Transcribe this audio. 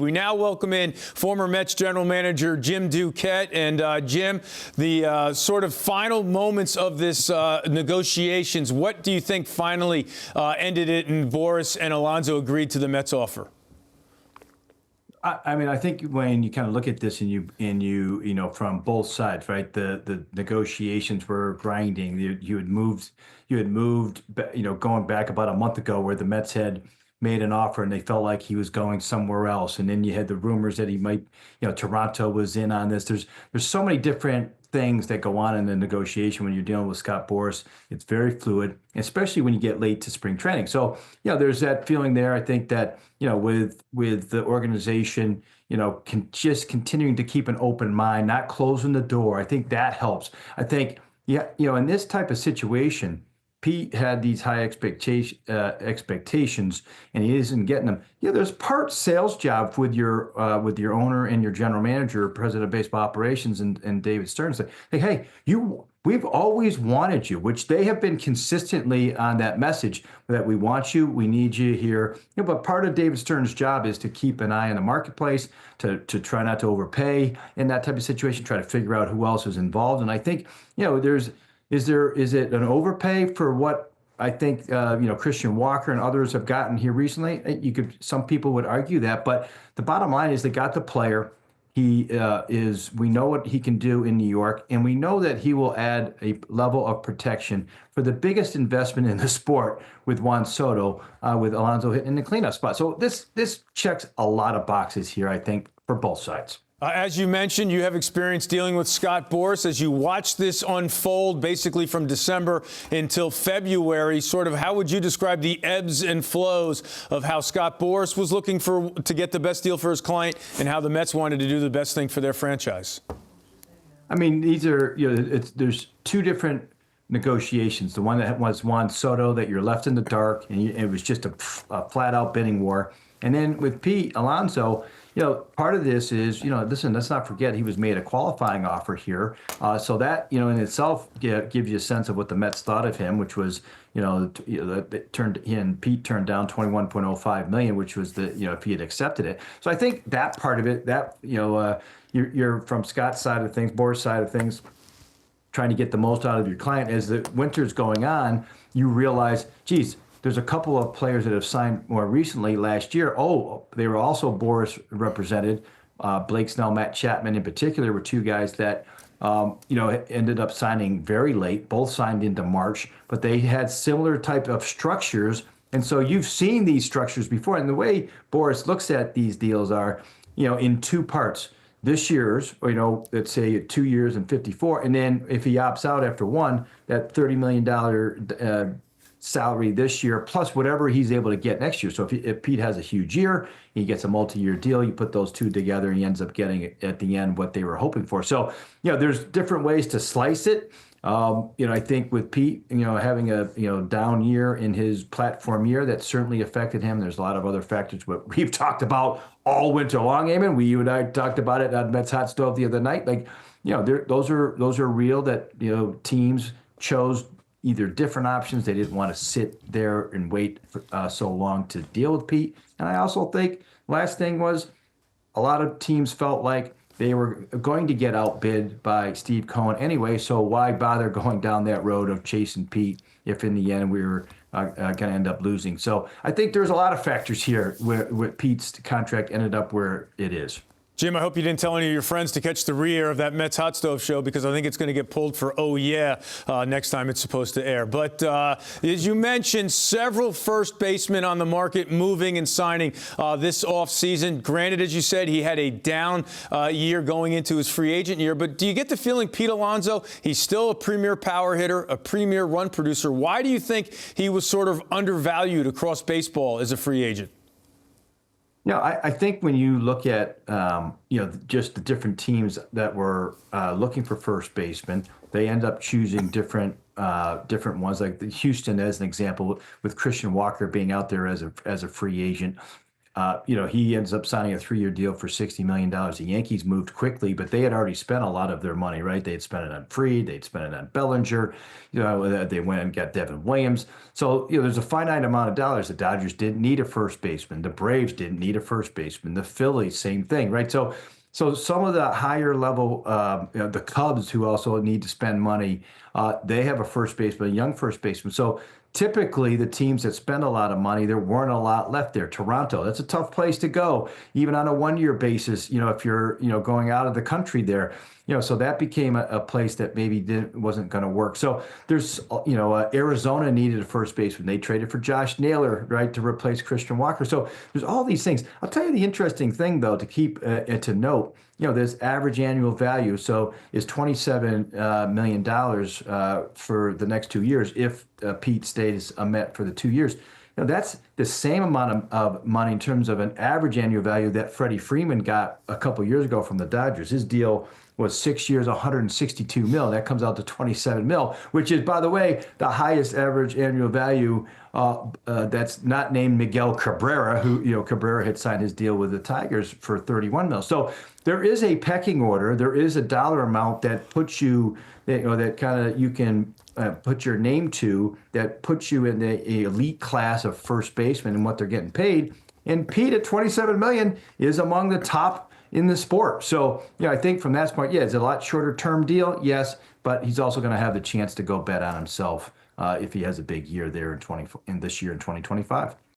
We now welcome in former Mets general manager Jim Duquette. And Jim, the sort of final moments of this negotiations, what do you think finally ended it and Boras and Alonso agreed to the Mets offer? I mean, I think when you kind of look at this and you know, from both sides, right? The negotiations were grinding. You had moved, you know, going back about a month ago where the Mets had made an offer and they felt like he was going somewhere else. And then you had the rumors that he might, you know, Toronto was in on this. There's so many different things that go on in the negotiation when you're dealing with Scott Boras. It's very fluid, especially when you get late to spring training. So, you know, there's that feeling there. I think that, you know, with the organization, you know, just continuing to keep an open mind, not closing the door. I think that helps. I think, yeah, you know, in this type of situation, Pete had these high expectations, and he isn't getting them. Yeah, there's part sales job with your owner and your general manager, president of baseball operations, and David Stern. Say, hey, we've always wanted you, which they have been consistently on that message that we want you, we need you here. You know, but part of David Stern's job is to keep an eye on the marketplace, to try not to overpay in that type of situation, try to figure out who else is involved. And I think, you know, is it an overpay for what I think you know, Christian Walker and others have gotten here recently? Some people would argue that, but the bottom line is they got the player. We know what he can do in New York, and we know that he will add a level of protection for the biggest investment in the sport with Juan Soto, with Alonso hitting the cleanup spot. So this checks a lot of boxes here, I think, for both sides. As you mentioned, you have experience dealing with Scott Boras. As you watch this unfold basically from December until February, sort of how would you describe the ebbs and flows of how Scott Boras was looking to get the best deal for his client and how the Mets wanted to do the best thing for their franchise? I mean, these are, you know, there's two different negotiations. The one that was Juan Soto, that you're left in the dark, and it was just a flat-out bidding war. And then with Pete Alonso, you know, part of this is, you know, listen, let's not forget he was made a qualifying offer here. So that, you know, in itself gives you a sense of what the Mets thought of him, which was, he and Pete turned down $21.05 million, which was you know, if he had accepted it. So I think that part of it, that, you know, you're from Scott's side of things, Boras' side of things, trying to get the most out of your client. As the winter's going on, you realize, geez, there's a couple of players that have signed more recently last year. Oh, they were also Boras represented. Blake Snell, Matt Chapman in particular were two guys that, you know, ended up signing very late. Both signed into March, but they had similar type of structures. And so you've seen these structures before. And the way Boras looks at these deals are, you know, in two parts. This year's, or, you know, let's say 2 years and 54. And then if he opts out after one, that $30 million salary this year, plus whatever he's able to get next year. So if Pete has a huge year, he gets a multi-year deal, you put those two together and he ends up getting at the end what they were hoping for. So, you know, there's different ways to slice it. You know, I think with Pete, you know, having a, you know, down year in his platform year, that certainly affected him. There's a lot of other factors, but we've talked about all winter long, Eamon. You and I talked about it on Mets Hot Stove the other night. Like, you know, those are real, that, you know, teams chose either different options. They didn't want to sit there and wait for, so long to deal with Pete. And I also think last thing was a lot of teams felt like they were going to get outbid by Steve Cohen anyway, so why bother going down that road of chasing Pete if in the end we were going to end up losing? So I think there's a lot of factors here where Pete's contract ended up where it is. Jim, I hope you didn't tell any of your friends to catch the re-air of that Mets Hot Stove show, because I think it's going to get pulled for oh yeah next time it's supposed to air. But as you mentioned, several first basemen on the market moving and signing this offseason. Granted, as you said, he had a down year going into his free agent year. But do you get the feeling Pete Alonso, he's still a premier power hitter, a premier run producer? Why do you think he was sort of undervalued across baseball as a free agent? Yeah, I think when you look at, you know, just the different teams that were looking for first baseman, they end up choosing different ones. Like Houston, as an example, with Christian Walker being out there as a free agent. he ends up signing a 3-year deal for $60 million. The Yankees moved quickly, but they had already spent a lot of their money, right? They had spent it on Fried, they'd spent it on Bellinger, they went and got Devin Williams. So, there's a finite amount of dollars. The Dodgers didn't need a first baseman. The Braves didn't need a first baseman. The Phillies, same thing, right? So some of the higher level, the Cubs, who also need to spend money, they have a first baseman, a young first baseman. So typically, the teams that spend a lot of money, there weren't a lot left there. Toronto, that's a tough place to go, even on a one-year basis. If you're going out of the country there, so that became a place that maybe wasn't going to work. So there's Arizona needed a first baseman. They traded for Josh Naylor, right, to replace Christian Walker. So there's all these things. I'll tell you the interesting thing though to keep to note. This average annual value is $27 million for the next 2 years if Pete stays a Met for the 2 years. That's the same amount of money in terms of an average annual value that Freddie Freeman got a couple years ago from the Dodgers. His deal was 6 years, $162 million. That comes out to $27 million, which is, by the way, the highest average annual value that's not named Miguel Cabrera, who, Cabrera had signed his deal with the Tigers for $31 million. So there is a pecking order. There is a dollar amount that puts you, that kind of you can put your name to, that puts you in the elite class of first baseman and what they're getting paid. And Pete at $27 million is among the top in the sport. So, I think from that point, it's a lot shorter term deal, yes, but he's also going to have the chance to go bet on himself if he has a big year there in this year in 2025.